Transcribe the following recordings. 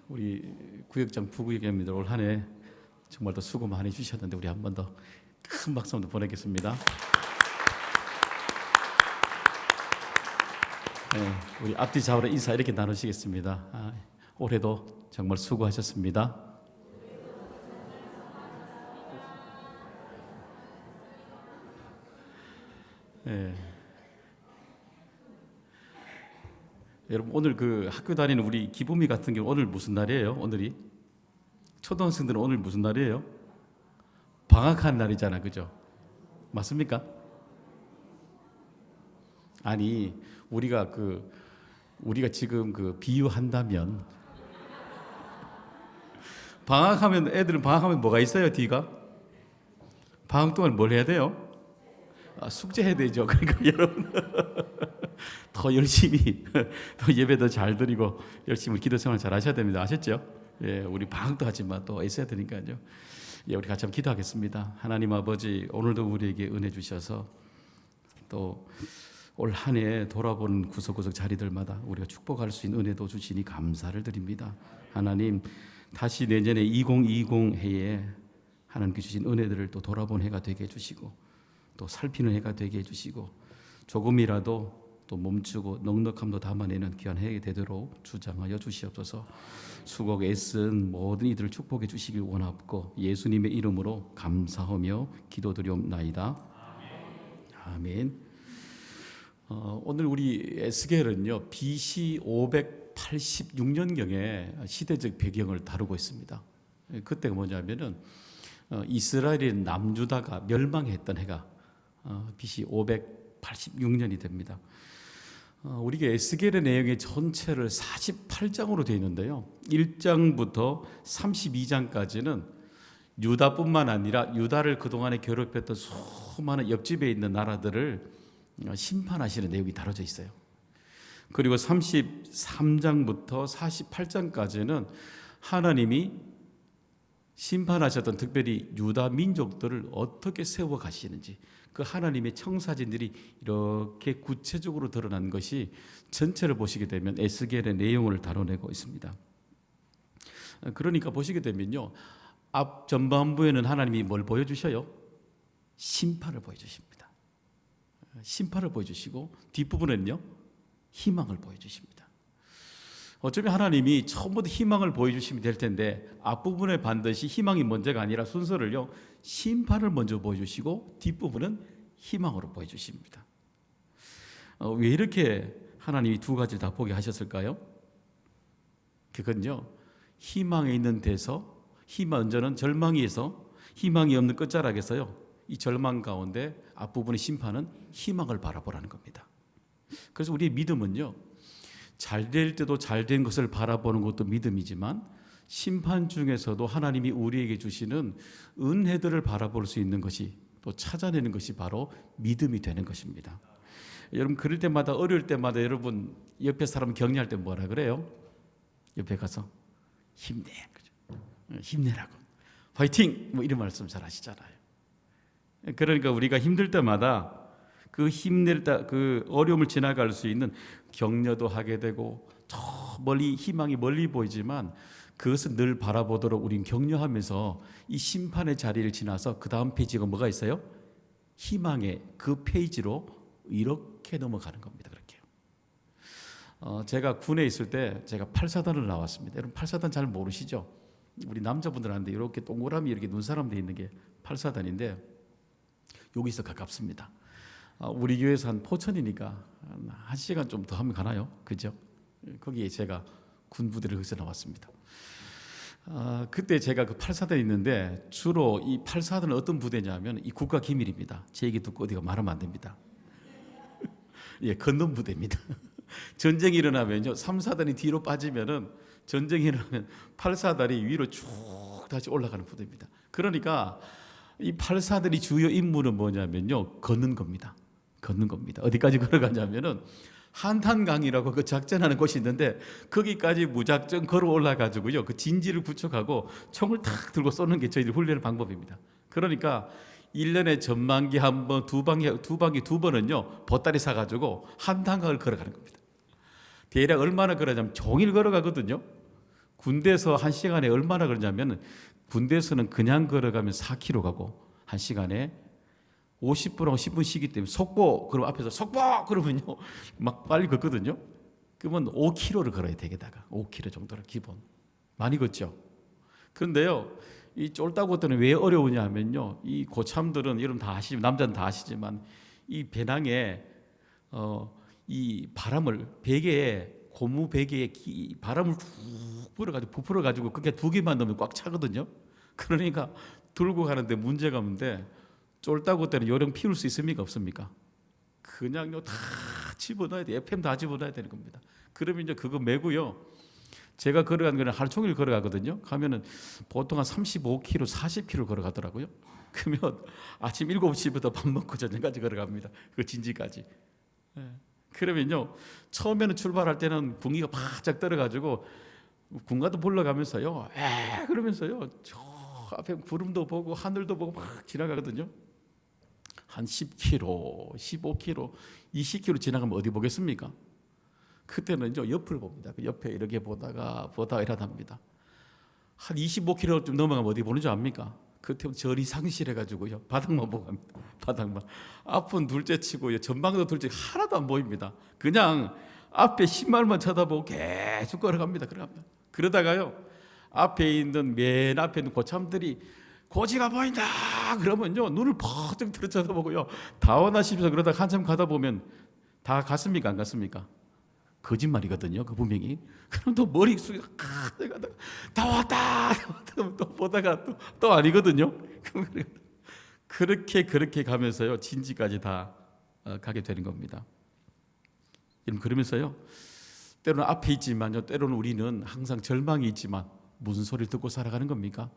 우리 구역장 부구역장님들 올 한 해 정말 더 수고 많이 주셨는데 우리 한 번 더 큰 박수 한번 보내겠습니다. 네, 우리 앞뒤 좌우로 인사 이렇게 나누시겠습니다. 올해도 정말 수고하셨습니다. 네. 여러분 오늘 그 학교 다니는 우리 기부미 같은 경우 오늘 무슨 날이에요? 오늘이 초등학생들은 오늘 무슨 날이에요? 방학한 날이잖아, 그죠? 맞습니까? 아니 우리가 지금 비유한다면 방학하면 애들은 방학하면 뭐가 있어요? 뒤가 방학 동안 뭘 해야 돼요? 숙제해야 되죠. 그러니까 여러분 더 열심히 더 예배 더 잘 드리고 열심히 기도 생활 잘 하셔야 됩니다. 아셨죠? 예, 우리 방학도 하지만 또 있어야 되니까요. 예, 우리 같이 한번 기도하겠습니다. 하나님 아버지, 오늘도 우리에게 은혜 주셔서 또 올 한 해 돌아보는 구석구석 자리들마다 우리가 축복할 수 있는 은혜도 주시니 감사를 드립니다. 하나님, 다시 내년에 2020 해에 하나님께 주신 은혜들을 또 돌아본 해가 되게 해주시고 또 살피는 해가 되게 해주시고 조금이라도 또 멈추고 넉넉함도 담아내는 귀한 해가 되도록 주장하여 주시옵소서. 수고 애쓴 모든 이들을 축복해 주시길 원하옵고 예수님의 이름으로 감사하며 기도드리옵나이다. 아멘. 오늘 우리 에스겔은요 BC 586년경의 시대적 배경을 다루고 있습니다. 그때가 뭐냐면은 이스라엘의 남유다가 멸망했던 해가 BC 586년이 됩니다. 우리가 에스겔의 내용의 전체를 48장으로 되어 있는데요. 1장부터 32장까지는 유다뿐만 아니라 유다를 그동안에 괴롭혔던 수많은 옆집에 있는 나라들을 심판하시는 내용이 다뤄져 있어요. 그리고 33장부터 48장까지는 하나님이 심판하셨던 특별히 유다 민족들을 어떻게 세워 가시는지 그 하나님의 청사진들이 이렇게 구체적으로 드러난 것이 전체를 보시게 되면 에스겔의 내용을 다뤄내고 있습니다. 그러니까 보시게 되면요, 앞 전반부에는 하나님이 뭘 보여주셔요? 심판을 보여주십니다. 심판을 보여주시고 뒷부분에는요 희망을 보여주십니다. 어쩌면 하나님이 처음부터 희망을 보여주시면 될 텐데 앞부분에 반드시 희망이 먼저가 아니라 순서를요 심판을 먼저 보여주시고 뒷부분은 희망으로 보여주십니다. 왜 이렇게 하나님이 두 가지를 다 보게 하셨을까요? 그건요 희망에 있는 데서 먼저는 절망에서 희망이 없는 끝자락에서요 이 절망 가운데 앞부분의 심판은 희망을 바라보라는 겁니다. 그래서 우리의 믿음은요 잘 될 때도 잘 된 것을 바라보는 것도 믿음이지만 심판 중에서도 하나님이 우리에게 주시는 은혜들을 바라볼 수 있는 것이 또 찾아내는 것이 바로 믿음이 되는 것입니다. 여러분 그럴 때마다 어려울 때마다 여러분 옆에 사람 격려할 때 뭐라 그래요? 옆에 가서 힘내, 힘내라고, 파이팅 뭐 이런 말씀 잘 하시잖아요. 그러니까 우리가 힘들 때마다 그 힘낼 때 그 어려움을 지나갈 수 있는 격려도 하게 되고 저 멀리 희망이 멀리 보이지만 그것을 늘 바라보도록 우린 격려하면서 이 심판의 자리를 지나서 그 다음 페이지가 뭐가 있어요? 희망의 그 페이지로 이렇게 넘어가는 겁니다. 그렇게요. 제가 군에 있을 때 제가 8사단을 나왔습니다. 여러분 8사단 잘 모르시죠? 우리 남자분들한테 이렇게 동그라미 이렇게 눈사람 돼 있는 게 8사단인데 여기서 가깝습니다. 우리 교회에서 한 포천이니까 1시간 좀 더 하면 가나요? 그죠? 거기에 제가 군부대를 거기서 나왔습니다. 그때 제가 그 8사단에 있는데 주로 이 8사단은 어떤 부대냐면 이 국가 기밀입니다. 제 얘기 듣고 어디가 말하면 안 됩니다. 예, 건넌 부대입니다. 전쟁이 일어나면요 3사단이 뒤로 빠지면은 전쟁이 일어나면 8사단이 위로 쭉 다시 올라가는 부대입니다. 그러니까 이 8사단의 주요 임무는 뭐냐면요 걷는 겁니다. 걷는 겁니다. 어디까지 걸어가냐면은 한탄강이라고 그 작전하는 곳이 있는데 거기까지 무작정 걸어 올라가지고요 그 진지를 구축하고 총을 탁 들고 쏘는 게 저희들 훈련의 방법입니다. 그러니까 1년에 전반기 한 번, 두 반기 두 번은요 보따리 사가지고 한탄강을 걸어가는 겁니다. 대략 얼마나 걸어가냐면 종일 걸어가거든요. 군대에서 1시간에 얼마나 걸냐면 군대에서는 그냥 걸어가면 4km 가고 1시간에 50분하고 10분 쉬기 때문에 속보 그럼 앞에서 속보 그러면요 막 빨리 걷거든요. 그러면 5km를 걸어야 되겠다가 5km 정도를 기본 많이 걷죠. 그런데요 이 쫄다고 때는 왜 어려우냐 하면요 이 고참들은 여러분 다 아시지만 남자는 다 아시지만 이 배낭에 이 바람을 베개에 고무 베개에 바람을 쭉 불어가지고 부풀어가지고 그게 2개만 넣으면 꽉 차거든요. 그러니까 들고 가는데 문제가 없는데 쫄다고 때는 요령 피울 수 있습니까 없습니까? 그냥요 다 집어넣어야 돼. FM 다 집어넣어야 되는 겁니다. 그러면 이제 그거 메고요. 제가 걸어가는 거는 하루 종일 걸어가거든요. 가면은 보통 한 35km, 40km 걸어가더라고요. 그러면 아침 7시부터 밥 먹고 저녁까지 걸어갑니다. 그 진지까지. 그러면요 처음에는 출발할 때는 분기가 바짝 떨어가지고 군가도 불러가면서요 그러면서요 저 앞에 구름도 보고 하늘도 보고 막 지나가거든요. 한 10km, 15km, 20km 지나가면 어디 보겠습니까? 그때는 이제 옆을 봅니다. 그 옆에 이렇게 보다가 이러답니다. 한 25km 좀 넘어가면 어디 보는 줄 압니까? 그때부터 절이 상실해가지고요 바닥만 보고 갑니다. 바닥만. 앞은 둘째치고요 전방도 둘째 하나도 안 보입니다. 그냥 앞에 신발만 쳐다보고 계속 걸어갑니다. 그러다가요 앞에 있는 맨 앞에 있는 고참들이 고지가 보인다 그러면요 눈을 퍽쩍 들어 쳐다보고요 다 원하십시오 그러다가 한참 가다 보면 다 갔습니까 안 갔습니까? 거짓말이거든요. 그 분명히. 그럼 또 머리 숙이고 다 왔다 또 보다가 또 아니거든요. 그렇게 가면서요 진지까지 다 가게 되는 겁니다. 그러면서요 때로는 앞에 있지만요 때로는 우리는 항상 절망이 있지만 무슨 소리를 듣고 살아가는 겁니까?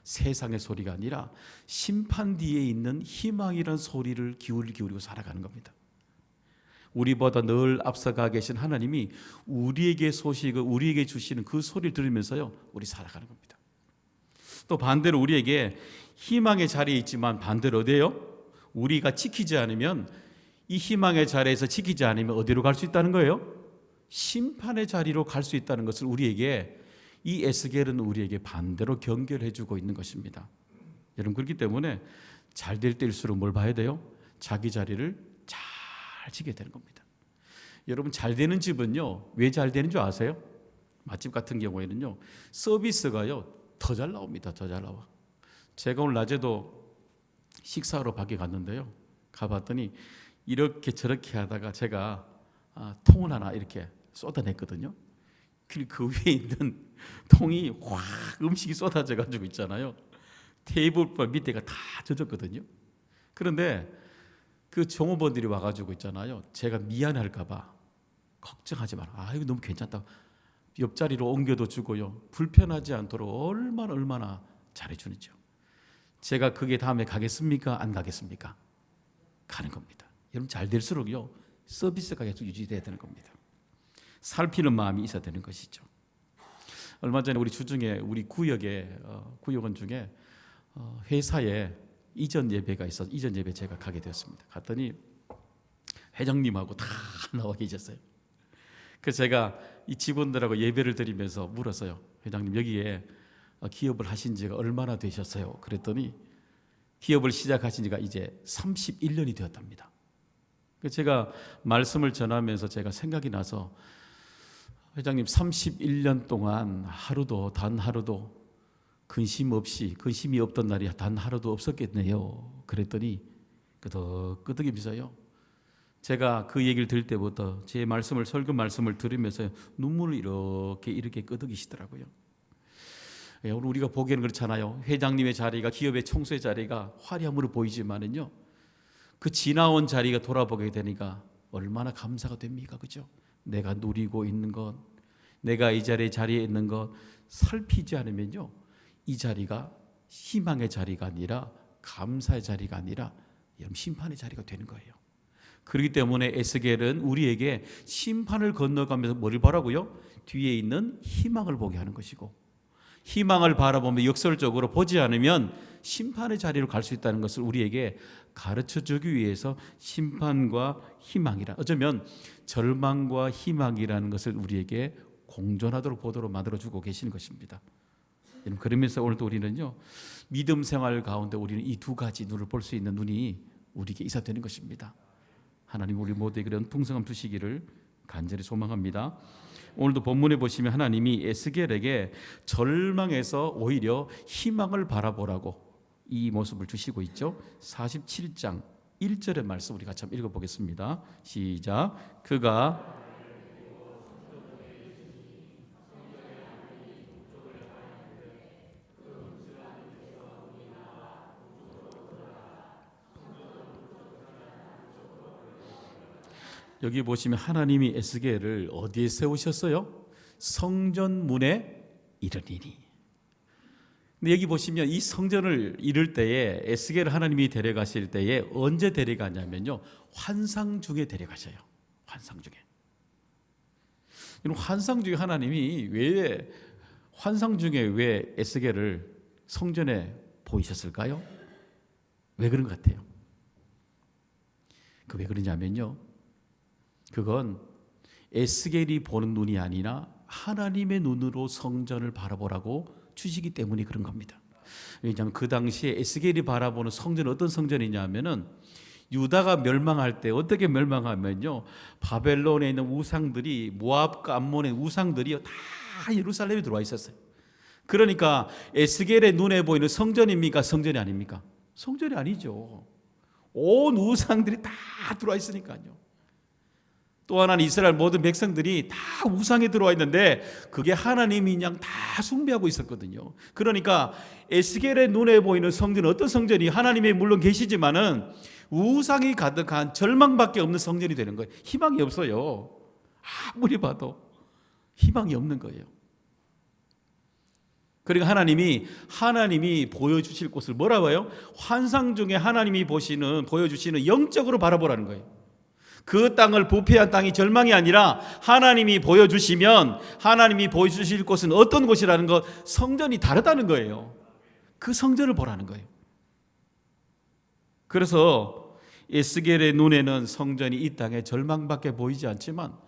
세상의 소리가 아니라 심판 뒤에 있는 희망이라는 소리를 기울이고 살아가는 겁니다. 우리보다 늘 앞서가 계신 하나님이 우리에게 소식을 우리에게 주시는 그 소리를 들으면서요 우리 살아가는 겁니다. 또 반대로 우리에게 희망의 자리에 있지만 반대로 어디예요? 우리가 지키지 않으면 이 희망의 자리에서 지키지 않으면 어디로 갈 수 있다는 거예요? 심판의 자리로 갈 수 있다는 것을 우리에게 이 에스겔은 우리에게 반대로 경계해 주고 있는 것입니다. 여러분 그렇기 때문에 잘 될 때일수록 뭘 봐야 돼요? 자기 자리를 잘 지게 되는 겁니다. 여러분 잘 되는 집은요 왜 잘 되는 줄 아세요? 맛집 같은 경우에는요 서비스가요 더 잘 나옵니다. 더 잘 나와. 제가 오늘 낮에도 식사하러 밖에 갔는데요 가봤더니 이렇게 저렇게 하다가 제가 통을 하나 이렇게 쏟아냈거든요. 그 위에 있는 통이 확 음식이 쏟아져 가지고 있잖아요. 테이블 밑에가 다 젖었거든요. 그런데 그 종업원들이 와가지고 있잖아요. 제가 미안할까봐 걱정하지 마라. 이거 너무 괜찮다. 옆자리로 옮겨도 주고요. 불편하지 않도록 얼마나 잘해주는지요. 제가 그게 다음에 가겠습니까? 안 가겠습니까? 가는 겁니다. 여러분 잘 될수록요 서비스가 계속 유지돼야 되는 겁니다. 살피는 마음이 있어야 되는 것이죠. 얼마 전에 우리 주중에 우리 구역에 구역원 중에 회사에 이전 예배가 있어서 이전 예배 제가 가게 되었습니다. 갔더니 회장님하고 다 나와 계셨어요. 그래서 제가 이 직원들하고 예배를 드리면서 물었어요. 회장님 여기에 기업을 하신 지가 얼마나 되셨어요? 그랬더니 기업을 시작하신 지가 이제 31년이 되었답니다. 그래서 제가 말씀을 전하면서 제가 생각이 나서 회장님 31년 동안 단 하루도 근심이 없던 날이 단 하루도 없었겠네요. 그랬더니 끄덕이면서요. 제가 그 얘기를 들을 때부터 제 설교 말씀을 들으면서 눈물을 이렇게 끄덕이시더라고요. 오늘 우리가 보기에는 그렇잖아요. 회장님의 자리가 기업의 총수의 자리가 화려함으로 보이지만은요. 그 지나온 자리가 돌아보게 되니까 얼마나 감사가 됩니까? 그죠? 내가 누리고 있는 것, 내가 이 자리에 있는 것 살피지 않으면요. 이 자리가 희망의 자리가 아니라 감사의 자리가 아니라 심판의 자리가 되는 거예요. 그렇기 때문에 에스겔은 우리에게 심판을 건너가면서 뭐를 보라고요? 뒤에 있는 희망을 보게 하는 것이고 희망을 바라보며 역설적으로 보지 않으면 심판의 자리로 갈 수 있다는 것을 우리에게 가르쳐주기 위해서 심판과 희망이라 어쩌면 절망과 희망이라는 것을 우리에게 공존하도록 보도록 만들어주고 계시는 것입니다. 그러면서 오늘도 우리는요, 믿음 생활 가운데 우리는 이 두 가지 눈을 볼 수 있는 눈이 우리에게 있어야 되는 것입니다. 하나님 우리 모두에게 그런 풍성함 주시기를 간절히 소망합니다. 오늘도 본문에 보시면 하나님이 에스겔에게 절망에서 오히려 희망을 바라보라고 이 모습을 주시고 있죠. 47장 1절의 말씀 우리 같이 한번 읽어보겠습니다. 시작. 그가 여기 보시면 하나님이 에스겔을 어디에 세우셨어요? 성전 문에 이르리니. 근데 여기 보시면 이 성전을 이룰 때에 에스겔을 하나님이 데려가실 때에 언제 데려가냐면요, 환상 중에 데려가셔요. 환상 중에. 환상 중에 하나님이 왜 환상 중에 왜 에스겔을 성전에 보이셨을까요? 왜 그런 것 같아요? 그 왜 그러냐면요, 그건 에스겔이 보는 눈이 아니라 하나님의 눈으로 성전을 바라보라고 주시기 때문에 그런 겁니다. 왜냐하면 그 당시에 에스겔이 바라보는 성전은 어떤 성전이냐면은 유다가 멸망할 때 어떻게 멸망하면요, 바벨론에 있는 우상들이, 모압과 암몬의 우상들이 다 예루살렘에 들어와 있었어요. 그러니까 에스겔의 눈에 보이는 성전입니까? 성전이 아닙니까? 성전이 아니죠. 온 우상들이 다 들어와 있으니까요. 또 하나는 이스라엘 모든 백성들이 다 우상에 들어와 있는데 그게 하나님인 양 다 숭배하고 있었거든요. 그러니까 에스겔의 눈에 보이는 성전은 어떤 성전이, 하나님이 물론 계시지만은 우상이 가득한 절망밖에 없는 성전이 되는 거예요. 희망이 없어요. 아무리 봐도 희망이 없는 거예요. 그러니까 하나님이 보여주실 곳을 뭐라고 해요? 환상 중에 하나님이 보여주시는 영적으로 바라보라는 거예요. 그 땅을 부패한 땅이 절망이 아니라 하나님이 보여주시면 하나님이 보여주실 곳은 어떤 곳이라는 것, 성전이 다르다는 거예요. 그 성전을 보라는 거예요. 그래서 에스겔의 눈에는 성전이 이 땅에 절망밖에 보이지 않지만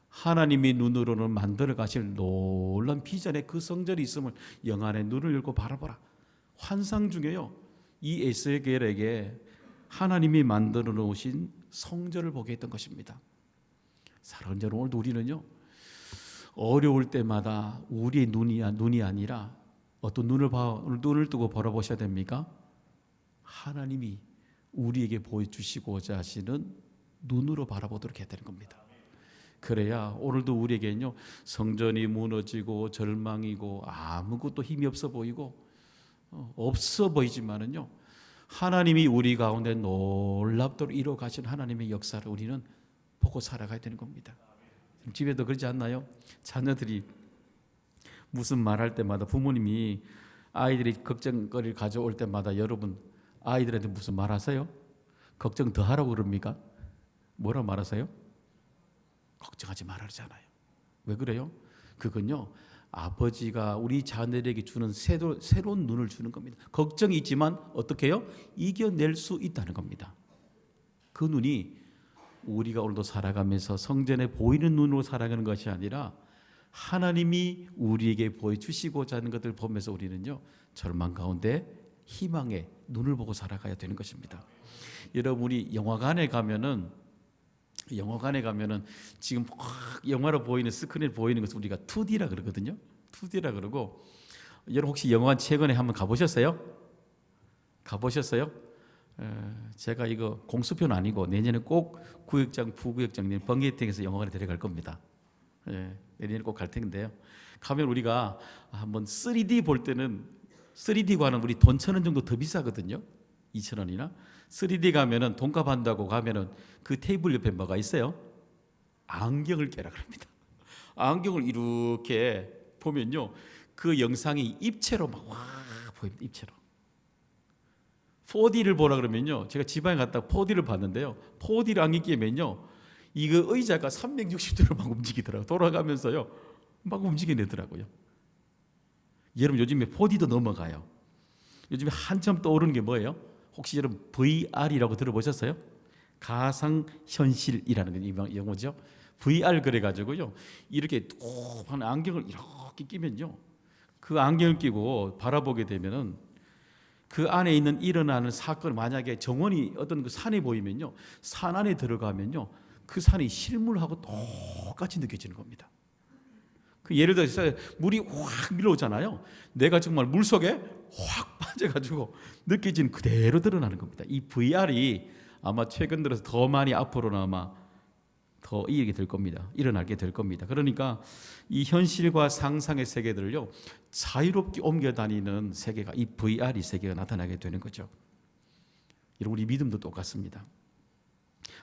하나님의 눈으로는 만들어 가실 놀라운 비전의 그 성전이 있음을 영안의 눈을 열고 바라보라. 환상 중에요, 이 에스겔에게 하나님이 만들어 놓으신 성전을 보게 했던 것입니다. 사랑하는 여러분, 오늘도 우리는요, 어려울 때마다 우리의 눈이 아니라 어떤 눈을 뜨고 바라보셔야 됩니까? 하나님이 우리에게 보여주시고자 하시는 눈으로 바라보도록 해야 되는 겁니다. 그래야 오늘도 우리에게는요, 성전이 무너지고 절망이고 아무것도 힘이 없어 보이고 없어 보이지만은요, 하나님이 우리 가운데 놀랍도록 이루어 가신 하나님의 역사를 우리는 보고 살아가야 되는 겁니다. 집에도 그러지 않나요? 자녀들이 무슨 말할 때마다 부모님이 아이들이 걱정거리를 가져올 때마다 여러분 아이들한테 무슨 말하세요? 걱정 더 하라고 그럽니까? 뭐라 말하세요? 걱정하지 말아잖아요. 왜 그래요? 그건요, 아버지가 우리 자녀에게 주는 새로운 눈을 주는 겁니다. 걱정이 있지만 어떻게 해요? 이겨낼 수 있다는 겁니다. 그 눈이 우리가 오늘도 살아가면서 성전에 보이는 눈으로 살아가는 것이 아니라 하나님이 우리에게 보여주시고자 하는 것들을 보면서 우리는요, 절망 가운데 희망의 눈을 보고 살아가야 되는 것입니다. 여러분이 영화관에 가면은 지금 영화로 보이는 스크린에 보이는 것을 우리가 2D라 그러거든요. 2D라 그러고, 여러분 혹시 영화관 최근에 한번 가보셨어요? 제가 이거 공수표는 아니고 내년에 꼭 구역장, 부구역장, 번개팅에서 영화관에 데려갈 겁니다. 내년에 꼭 갈 텐데요. 가면 우리가 한번 3D 볼 때는 3D 관은 우리 돈 1,000원 정도 더 비싸거든요. 2,000원이나. 3D 가면은 돈값 한다고 가면은 그 테이블 옆에 뭐가 있어요? 안경을 깨라 그럽니다. 안경을 이렇게 보면요, 그 영상이 입체로 막 보입니다. 입체로. 4D를 보라 그러면요, 제가 지방에 갔다 4D를 봤는데요, 4D를 안경 끼면요, 이거 의자가 360도로 막 움직이더라고요. 돌아가면서요, 막 움직여내더라고요. 여러분 요즘에 4D도 넘어가요. 요즘에 한참 떠오르는 게 뭐예요? 혹시 여러분 VR이라고 들어보셨어요? 가상현실이라는 게 영어죠. VR 그래가지고요. 이렇게 뚜한 안경을 이렇게 끼면요. 그 안경을 끼고 바라보게 되면은 그 안에 있는 일어나는 사건, 만약에 정원이 어떤 그 산이 보이면요. 산 안에 들어가면요. 그 산이 실물하고 똑같이 느껴지는 겁니다. 그 예를 들어서 물이 확 밀어오잖아요. 내가 정말 물 속에 확 빠져가지고 느껴지는 그대로 드러나는 겁니다. 이 VR이 아마 최근 들어서 더 많이 앞으로는 아마 더 이렇게 될 겁니다. 일어나게 될 겁니다. 그러니까 이 현실과 상상의 세계들을요 자유롭게 옮겨 다니는 세계가, 이 VR이 세계가 나타나게 되는 거죠. 여러분, 우리 믿음도 똑같습니다.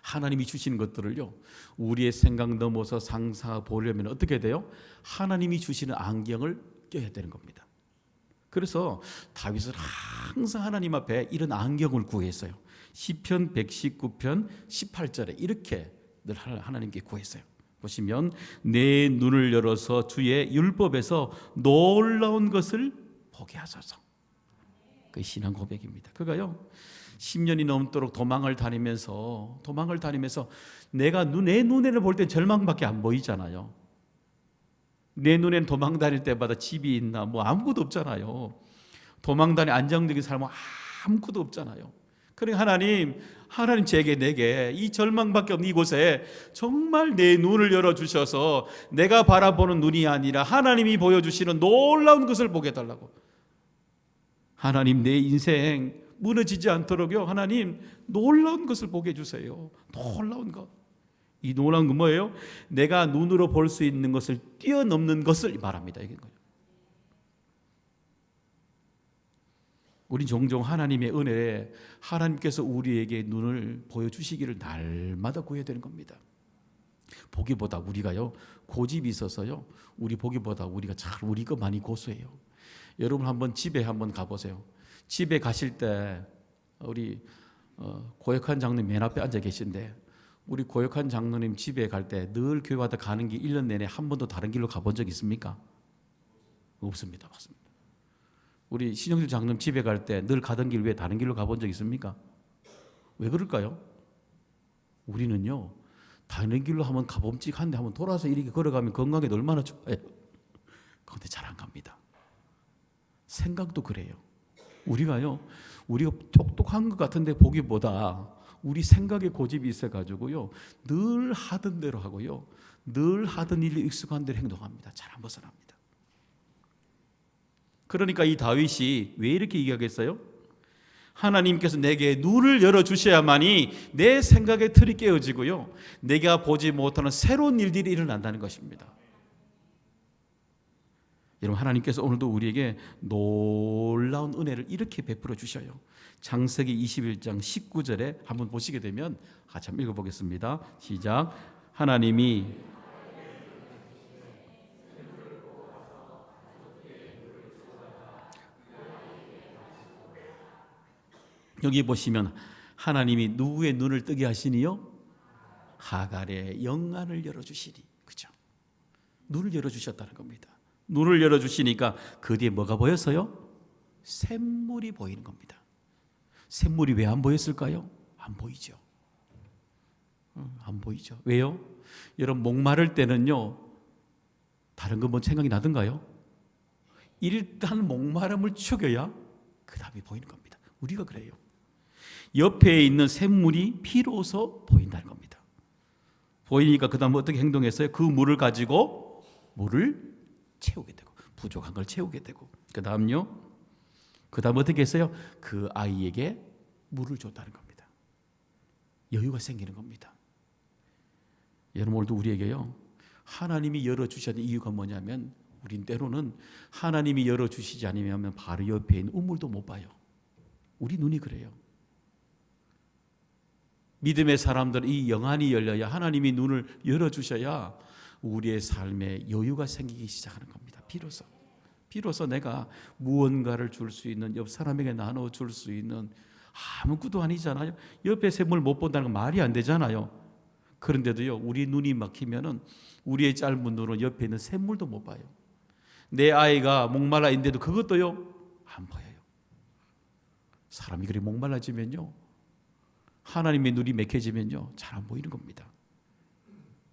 하나님이 주시는 것들을요 우리의 생각 넘어서 상상해 보려면 어떻게 돼요? 하나님이 주시는 안경을 껴야 되는 겁니다. 그래서 다윗은 항상 하나님 앞에 이런 안경을 구했어요. 시편 119편 18절에 이렇게 늘 하나님께 구했어요. 보시면 내 눈을 열어서 주의 율법에서 놀라운 것을 보게 하소서. 그 신앙 고백입니다. 그가요 10년이 넘도록 도망을 다니면서 내가 내 눈에는 볼 때 절망밖에 안 보이잖아요. 내 눈에는 도망 다닐 때마다 집이 있나 뭐 아무것도 없잖아요. 도망 다니 안정적인 삶은 아무것도 없잖아요. 그러니까 하나님 내게 이 절망밖에 없는 이곳에 정말 내 눈을 열어주셔서 내가 바라보는 눈이 아니라 하나님이 보여주시는 놀라운 것을 보게 해달라고. 하나님, 내 인생 무너지지 않도록요 하나님 놀라운 것을 보게 해주세요. 놀라운 것. 이 놀라운 건 뭐예요? 내가 눈으로 볼 수 있는 것을 뛰어넘는 것을 말합니다. 이게 거예요. 우리 종종 하나님의 은혜에 하나님께서 우리에게 눈을 보여주시기를 날마다 구해야 되는 겁니다. 보기보다 우리가요 고집이 있어서요 우리 보기보다 우리가 잘 우리 거 많이 고수해요. 여러분 한번 집에 한번 가보세요. 집에 가실 때 우리 고역한 장로님 맨 앞에 앉아 계신데 우리 고역한 장로님 집에 갈 때 늘 교회마다 가는 길 1년 내내 한 번도 다른 길로 가본 적 있습니까? 없습니다. 맞습니다. 우리 신영길 장로님 집에 갈 때 늘 가던 길 왜 다른 길로 가본 적 있습니까? 왜 그럴까요? 우리는요 다른 길로 한번 가봄직한데 한번 돌아서 이렇게 걸어가면 건강에 얼마나 좋아요. 그런데 잘 안 갑니다. 생각도 그래요. 우리가 똑똑한 것 같은데 보기보다 우리 생각에 고집이 있어가지고요 늘 하던 대로 하고요 늘 하던 일에 익숙한 대로 행동합니다. 잘 안 벗어납니다. 그러니까 이 다윗이 왜 이렇게 이야기했어요? 하나님께서 내게 눈을 열어주셔야만이 내 생각의 틀이 깨어지고요 내가 보지 못하는 새로운 일들이 일어난다는 것입니다. 여러분, 하나님께서 오늘도 우리에게 놀라운 은혜를 이렇게 베풀어 주셔요. 창세기 21장 19절에 한번 보시게 되면 같이 한번 읽어보겠습니다. 시작. 하나님이 여기 보시면 하나님이 누구의 눈을 뜨게 하시니요? 하갈의 영안을 열어주시니. 그죠? 눈을 열어주셨다는 겁니다. 눈을 열어주시니까 그 뒤에 뭐가 보였어요? 샘물이 보이는 겁니다. 샘물이 왜 안 보였을까요? 안 보이죠. 안 보이죠. 왜요? 여러분, 목마를 때는요 다른 거 뭐 생각이 나던가요? 일단 목마름을 죽여야 그 다음에 보이는 겁니다. 우리가 그래요. 옆에 있는 샘물이 비로소 보인다는 겁니다. 보이니까 그 다음 어떻게 행동했어요? 그 물을 가지고 물을 채우게 되고 부족한 걸 채우게 되고 그 다음요 그 다음 어떻게 했어요? 그 아이에게 물을 줬다는 겁니다. 여유가 생기는 겁니다. 여러분, 오늘도 우리에게요 하나님이 열어주셔야 이유가 뭐냐면 우린 때로는 하나님이 열어주시지 않으면 바로 옆에 있는 우물도 못 봐요. 우리 눈이 그래요. 믿음의 사람들은 이 영안이 열려야 하나님이 눈을 열어주셔야 우리의 삶에 여유가 생기기 시작하는 겁니다. 비로소 내가 무언가를 줄 수 있는, 옆 사람에게 나눠줄 수 있는, 아무것도 아니잖아요. 옆에 샘물 못 본다는 건 말이 안 되잖아요. 그런데도요 우리 눈이 막히면은 우리의 짧은 눈으로 옆에 있는 샘물도 못 봐요. 내 아이가 목말라 있는데도 그것도요 안 보여요. 사람이 그렇게 목말라지면요 하나님의 눈이 막혀지면요 잘 안 보이는 겁니다.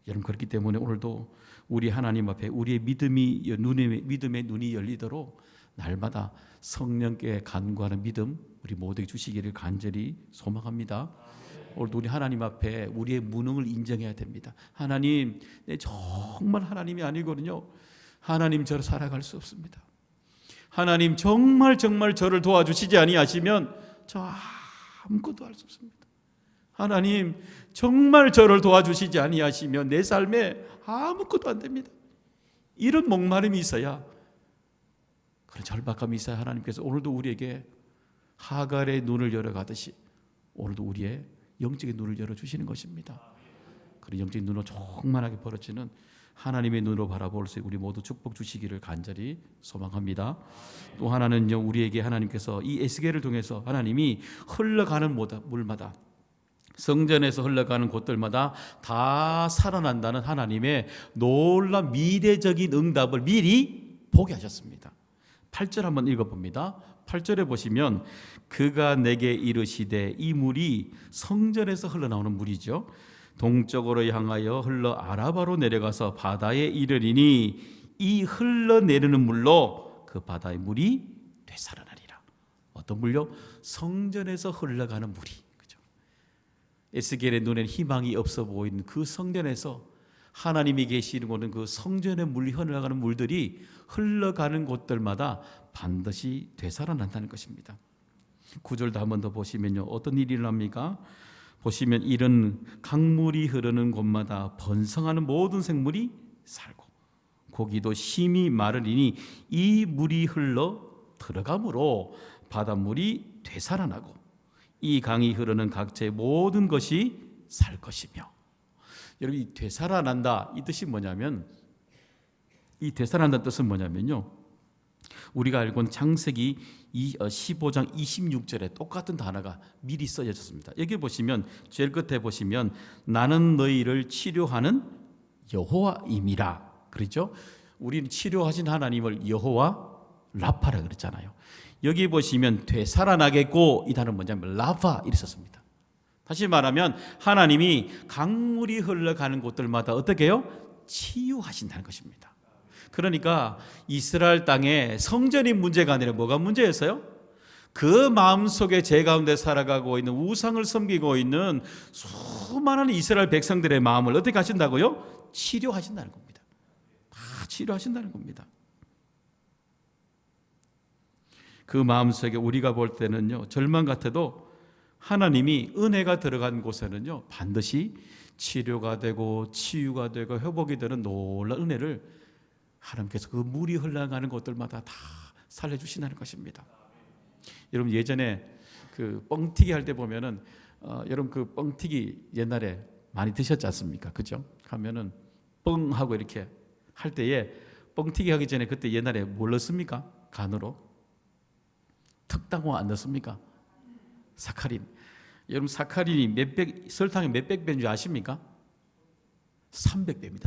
여러분, 그렇기 때문에 오늘도 우리 하나님 앞에 우리의 믿음의 눈이 열리도록 날마다 성령께 간구하는 믿음 우리 모두에게 주시기를 간절히 소망합니다. 오늘도 우리 하나님 앞에 우리의 무능을 인정해야 됩니다. 하나님, 정말 하나님이 아니거든요. 하나님, 저를 살아갈 수 없습니다. 하나님, 정말 저를 도와주시지 아니하시면 저 아무것도 할 수 없습니다. 하나님, 정말 저를 도와주시지 아니하시면 내 삶에 아무것도 안 됩니다. 이런 목마름이 있어야, 그런 절박함이 있어야 하나님께서 오늘도 우리에게 하갈의 눈을 열어가듯이 오늘도 우리의 영적인 눈을 열어주시는 것입니다. 그런 영적인 눈을 충만하게 벌어지는 하나님의 눈으로 바라볼 수 있게 우리 모두 축복 주시기를 간절히 소망합니다. 또 하나는요, 우리에게 하나님께서 이 에스겔을 통해서 하나님이 흘러가는 물마다, 성전에서 흘러가는 곳들마다 다 살아난다는 하나님의 놀라운 미래적인 응답을 미리 보게 하셨습니다. 8절 한번 읽어봅니다. 8절에 보시면 그가 내게 이르시되, 이 물이 성전에서 흘러나오는 물이죠. 동쪽으로 향하여 흘러 아라바로 내려가서 바다에 이르리니 이 흘러내리는 물로 그 바다의 물이 되살아나리라. 어떤 물요? 성전에서 흘러가는 물이. 그죠? 에스겔의 눈엔 희망이 없어 보이는 그 성전에서 하나님이 계시는 곳은 그 성전의 물이 흘러가는 물들이 흘러가는 곳들마다 반드시 되살아난다는 것입니다. 9절도 한 번 더 보시면요, 어떤 일이 일어납니까? 보시면 이런 강물이 흐르는 곳마다 번성하는 모든 생물이 살고 고기도 심히 마르리니 이 물이 흘러 들어가므로 바닷물이 되살아나고 이 강이 흐르는 각처의 모든 것이 살 것이며. 여러분, 이 되살아난다, 이 뜻이 뭐냐면, 이 되살아난다는 뜻은 뭐냐면요, 우리가 알고 있는 창세기 15장 26절에 똑같은 단어가 미리 써졌습니다. 여기 보시면 제일 끝에 보시면 나는 너희를 치료하는 여호와임이라 그렇죠? 우리는 치료하신 하나님을 여호와 라파라 그랬잖아요. 여기 보시면 되살아나겠고, 이 단어는 뭐냐면 라파 이렇게 썼습니다. 다시 말하면 하나님이 강물이 흘러가는 곳들마다 어떻게 해요? 치유하신다는 것입니다. 그러니까 이스라엘 땅에 성전이 문제가 아니라 뭐가 문제였어요? 그 마음속에 제 가운데 살아가고 있는 우상을 섬기고 있는 수많은 이스라엘 백성들의 마음을 어떻게 하신다고요? 치료하신다는 겁니다. 다 치료하신다는 겁니다. 그 마음속에 우리가 볼 때는요, 절망 같아도 하나님이 은혜가 들어간 곳에는요, 반드시 치료가 되고 치유가 되고 회복이 되는 놀라운 은혜를 하나님께서 그 물이 흘러가는 곳들마다 다 살려주신다는 것입니다. 여러분, 예전에 그 뻥튀기 할 때 보면은 여러분 그 뻥튀기 옛날에 많이 드셨지 않습니까? 그죠? 하면은 뻥 하고 이렇게 할 때에 뻥튀기 하기 전에 그때 옛날에 뭘 넣습니까? 간으로 특당호 안 넣습니까? 사카린. 여러분, 사카린이 설탕이 몇백 배인 줄 아십니까? 300배입니다.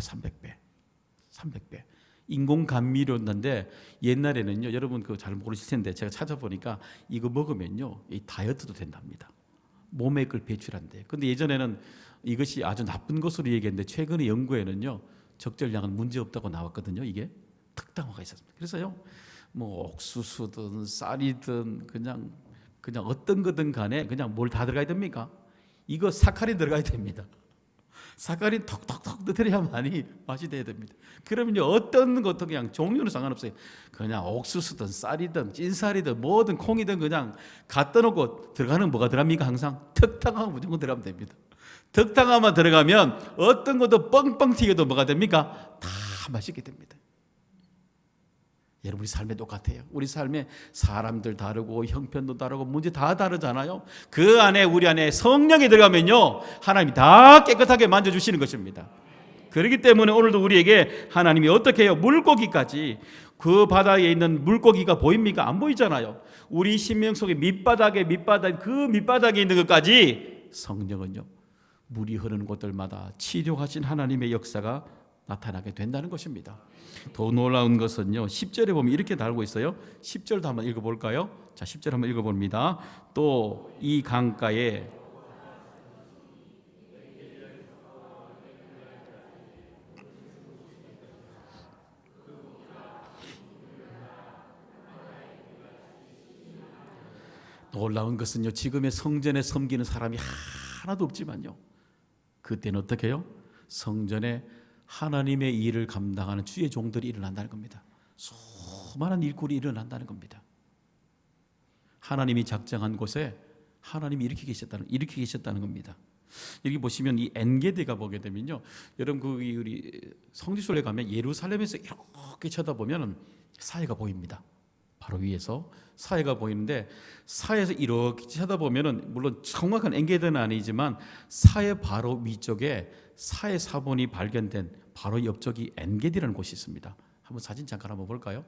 300배. 인공 감미료인데 옛날에는요, 여러분 그거 잘 모르실 텐데 제가 찾아보니까 이거 먹으면요, 이 다이어트도 된답니다. 몸에 그걸 배출한대. 근데 예전에는 이것이 아주 나쁜 것으로 얘기했는데 최근의 연구에는요, 적절량은 문제 없다고 나왔거든요. 이게 특당화가 있었습니다. 그래서요, 뭐 옥수수든 쌀이든 그냥 어떤 거든 간에 그냥 뭘 다 들어가야 됩니까? 이거 사카린 들어가야 됩니다. 사카린 톡톡톡 들어야만이 맛이 돼야 됩니다. 그러면요, 어떤 것도 그냥 종류는 상관없어요. 그냥 옥수수든 쌀이든 찐쌀이든 뭐든 콩이든 그냥 갖다 놓고 들어가는 뭐가 들어갑니까? 항상 특당하고 무조건 들어가면 됩니다. 특당하만 들어가면 어떤 것도 뻥뻥 튀겨도 뭐가 됩니까? 다 맛있게 됩니다. 여러분, 우리 삶에 똑같아요. 우리 삶에 사람들 다르고 형편도 다르고 문제 다 다르잖아요. 그 안에 우리 안에 성령이 들어가면요, 하나님이 다 깨끗하게 만져주시는 것입니다. 그렇기 때문에 오늘도 우리에게 하나님이 어떻게 해요? 물고기까지, 그 바다에 있는 물고기가 보입니까? 안 보이잖아요. 우리 심령 속에 밑바닥에 있는 것까지 성령은요, 물이 흐르는 곳들마다 치료하신 하나님의 역사가 나타나게 된다는 것입니다. 더 놀라운 것은요, 10절에 보면 이렇게 달고 있어요. 10절도 한번 읽어볼까요? 자, 10절 한번 읽어봅니다. 또 이 강가에 놀라운 것은요, 지금의 성전에 섬기는 사람이 하나도 없지만요, 그때는 어떻게 해요? 성전에 하나님의 일을 감당하는 주의 종들이 일어난다는 겁니다. 수많은 일꾼이 일어난다는 겁니다. 하나님이 작정한 곳에 하나님이 일으키게 계셨다는 겁니다. 여기 보시면 이 엔게디가 보게 되면요, 여러분 그 우리 성지순례 가면 예루살렘에서 이렇게 쳐다보면 사해가 보입니다. 바로 위에서 사해가 보이는데, 사해에서 이렇게 쳐다보면은 물론 정확한 엔게디는 아니지만 사해 바로 위쪽에 사해 사본이 발견된 바로 옆쪽이 엔게디라는 곳이 있습니다. 한번 사진 잠깐 한번 볼까요?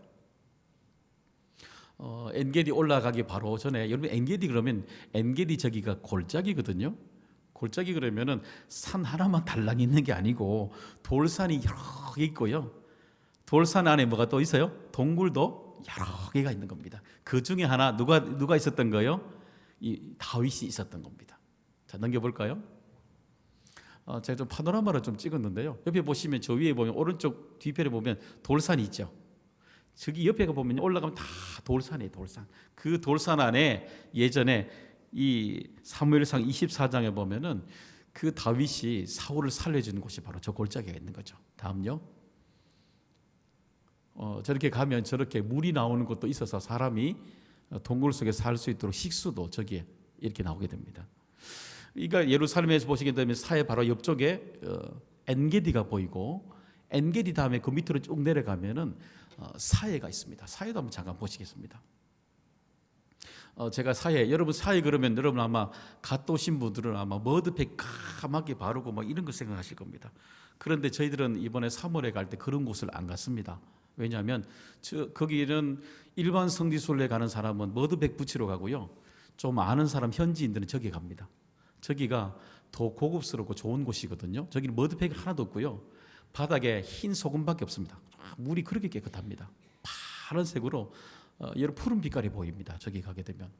엔게디 올라가기 바로 전에, 여러분 엔게디 그러면 엔게디 저기가 골짜기거든요. 골짜기 그러면은 산 하나만 달랑 있는 게 아니고 돌산이 여러 개 있고요. 돌산 안에 뭐가 또 있어요? 동굴도 여러 개가 있는 겁니다. 그 중에 하나 누가 있었던 거예요? 이 다윗이 있었던 겁니다. 자, 넘겨볼까요? 제가 좀 파노라마로 좀 찍었는데요. 옆에 보시면 저 위에 보면 오른쪽 뒤편에 보면 돌산이 있죠. 저기 옆에 보면 올라가면 다 돌산이에요. 돌산. 그 돌산 안에 예전에 이 사무엘상 24장에 보면은 그 다윗이 사울을 살려주는 곳이 바로 저 골짜기가 있는 거죠. 다음요. 저렇게 가면 저렇게 물이 나오는 곳도 있어서 사람이 동굴 속에 살 수 있도록 식수도 저기에 이렇게 나오게 됩니다. 그러니까 예루살렘에서 보시게 되면 사해 바로 옆쪽에 엔게디가 보이고, 엔게디 다음에 그 밑으로 쭉 내려가면은 사해가 있습니다. 사해도 한번 잠깐 보시겠습니다. 제가 사해, 여러분 사해 그러면 여러분 아마 갔다 오신 분들은 아마 머드팩 까맣게 바르고 막 이런 거 생각하실 겁니다. 그런데 저희들은 이번에 3월에 갈 때 그런 곳을 안 갔습니다. 왜냐하면 거기는 일반 성지순례 가는 사람은 머드팩 붙이러 가고요, 좀 아는 사람 현지인들은 저기 갑니다. 저기가 더 고급스럽고 좋은 곳이거든요. 저기는 머드팩이 하나도 없고요, 바닥에 흰 소금밖에 없습니다. 물이 그렇게 깨끗합니다. 파란색으로 여러 푸른 빛깔이 보입니다. 저기 가게 되면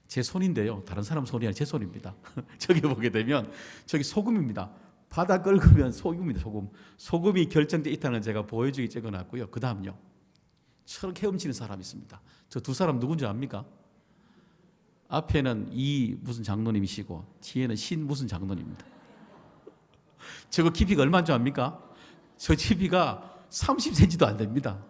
제 손인데요, 다른 사람 손이 아니라 제 손입니다. 저기 보게 되면 저기 소금입니다. 바다 끓으면 소금입니다. 소금이 결정되어 있다는 제가 보여주기 찍어놨고요. 그 다음요, 저렇게 헤엄치는 사람이 있습니다. 저 두 사람 누군지 압니까? 앞에는 이 무슨 장로님이시고 뒤에는 신 무슨 장로님입니다. 저거 깊이가 얼마인 줄 압니까? 저 깊이가 30cm도 안 됩니다.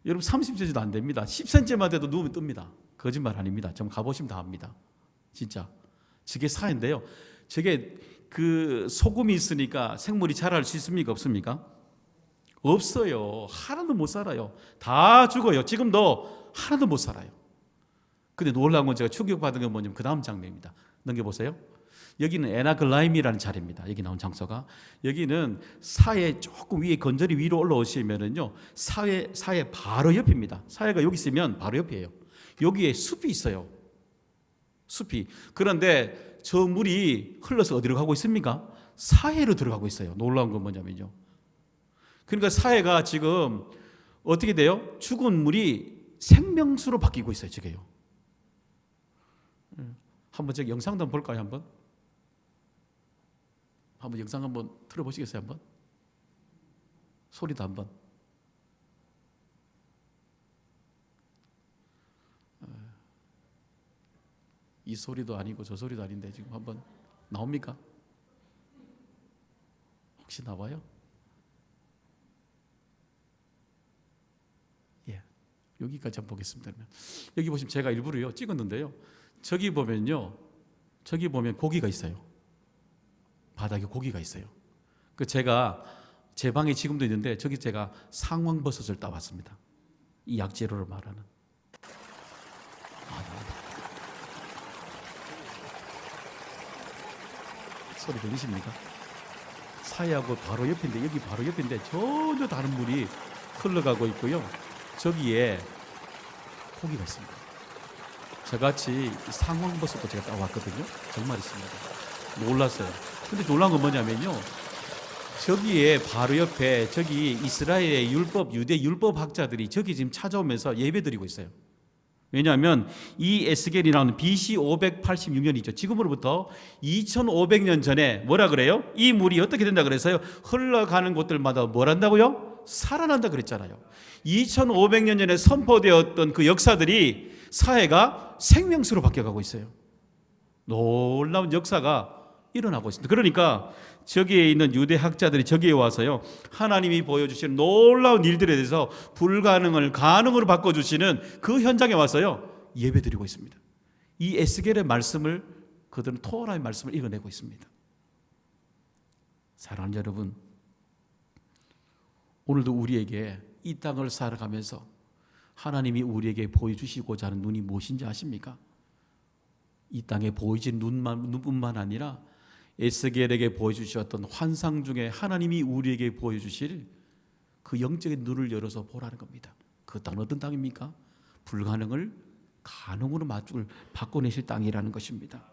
여러분 30cm도 안 됩니다. 10cm만 돼도 누우면 뜹니다. 거짓말 아닙니다. 좀 가보시면 다 압니다. 진짜. 저게 사인데요. 저게 그 소금이 있으니까 생물이 자랄 수 있습니까? 없습니까? 없어요. 하나도 못 살아요. 다 죽어요. 지금도 하나도 못 살아요. 근데 놀라운 건 제가 충격받은 건 뭐냐면 그 다음 장면입니다. 넘겨보세요. 여기는 에나글라임이라는 자리입니다. 여기 나온 장소가. 여기는 사해 조금 위에 건절이 위로 올라오시면은요, 사해 바로 옆입니다. 사해가 여기 있으면 바로 옆이에요. 여기에 숲이 있어요. 숲이. 그런데 저 물이 흘러서 어디로 가고 있습니까? 사해로 들어가고 있어요. 놀라운 건 뭐냐면요, 그러니까 사해가 지금 어떻게 돼요? 죽은 물이 생명수로 바뀌고 있어요. 저게요. 한번 저기 영상도 한번 볼까요? 한번 영상 한번 틀어보시겠어요? 한번 소리도 한번. 이 소리도 아니고 저 소리도 아닌데 지금 한번 나옵니까? 혹시 나와요? 예, 여기까지 한번 보겠습니다. 여기 보시면 제가 일부러요 찍었는데요, 저기 보면 고기가 있어요. 바닥에 고기가 있어요. 그 제가 제 방에 지금도 있는데 저기 제가 상황버섯을 따왔습니다. 이 약재료를 말하는. 소리 들리십니까? 사해하고 바로 옆인데, 여기 바로 옆인데 전혀 다른 물이 흘러가고 있고요. 저기에 고기가 있습니다. 저같이 상황버섯도 제가 따왔거든요. 정말 있습니다. 놀랐어요. 근데 놀란 건 뭐냐면요, 저기에 바로 옆에 저기 이스라엘의 유대 율법 학자들이 저기 지금 찾아오면서 예배드리고 있어요. 왜냐하면 이 에스겔이 나오는 BC 586년이죠. 지금으로부터 2500년 전에 뭐라 그래요? 이 물이 어떻게 된다 그래서요? 흘러가는 곳들마다 뭘 한다고요? 살아난다 그랬잖아요. 2500년 전에 선포되었던 그 역사들이 사회가 생명수로 바뀌어가고 있어요. 놀라운 역사가 일어나고 있습니다. 그러니까 저기에 있는 유대 학자들이 저기에 와서요, 하나님이 보여주시는 놀라운 일들에 대해서 불가능을 가능으로 바꿔주시는 그 현장에 와서요 예배드리고 있습니다. 이 에스겔의 말씀을 그들은 토라의 말씀을 읽어내고 있습니다. 사랑하는 여러분, 오늘도 우리에게 이 땅을 살아가면서 하나님이 우리에게 보여주시고자 하는 눈이 무엇인지 아십니까? 이 땅에 보이진 눈뿐만 아니라 에스겔에게 보여주셨던 환상 중에 하나님이 우리에게 보여주실 그 영적인 눈을 열어서 보라는 겁니다. 그 땅은 어떤 땅입니까? 불가능을 가능으로 바꿔내실 땅이라는 것입니다.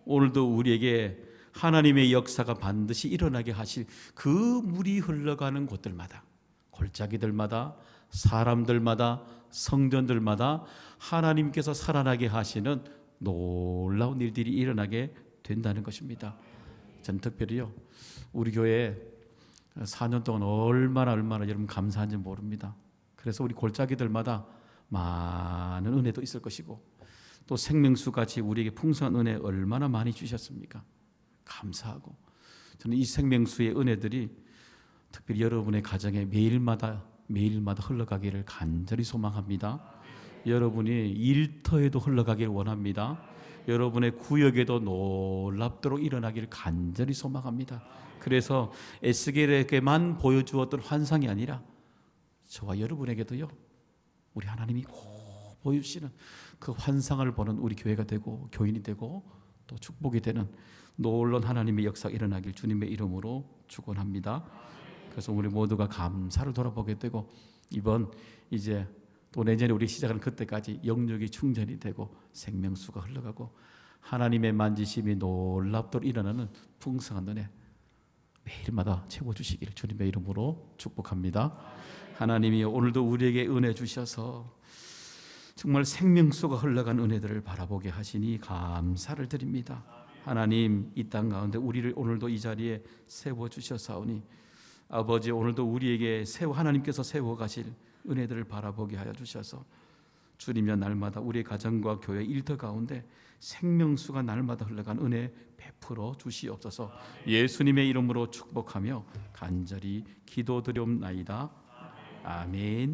오늘도 우리에게 하나님의 역사가 반드시 일어나게 하실 그 물이 흘러가는 곳들마다, 골짜기들마다, 사람들마다, 성전들마다 하나님께서 살아나게 하시는 놀라운 일들이 일어나게 된다는 것입니다. 저는 특별히요, 우리 교회 4년 동안 얼마나 여러분 감사한지 모릅니다. 그래서 우리 골짜기들마다 많은 은혜도 있을 것이고, 또 생명수같이 우리에게 풍성한 은혜 얼마나 많이 주셨습니까? 감사하고, 저는 이 생명수의 은혜들이 특별히 여러분의 가정에 매일마다 흘러가기를 간절히 소망합니다. 여러분이 일터에도 흘러가기를 원합니다. 여러분의 구역에도 놀랍도록 일어나기를 간절히 소망합니다. 그래서 에스겔에게만 보여주었던 환상이 아니라 저와 여러분에게도요, 우리 하나님이 꼭 보여주시는 그 환상을 보는 우리 교회가 되고 교인이 되고 또 축복이 되는 놀라운 하나님의 역사가 일어나길 주님의 이름으로 축원합니다. 그래서 우리 모두가 감사를 돌아보게 되고, 이번 이제 또 내년에 우리 시작하는 그때까지 영역이 충전이 되고 생명수가 흘러가고 하나님의 만지심이 놀랍도록 일어나는 풍성한 은혜 매일마다 채워주시기를 주님의 이름으로 축복합니다. 하나님이 오늘도 우리에게 은혜 주셔서 정말 생명수가 흘러간 은혜들을 바라보게 하시니 감사를 드립니다. 하나님, 이 땅 가운데 우리를 오늘도 이 자리에 세워주셨사오니 아버지, 오늘도 우리에게 하나님께서 세워가실 은혜들을 바라보게 하여 주셔서 주님의 날마다 우리 가정과 교회 일터 가운데 생명수가 날마다 흘러간 은혜 베풀어 주시옵소서. 예수님의 이름으로 축복하며 간절히 기도드리옵나이다. 아멘.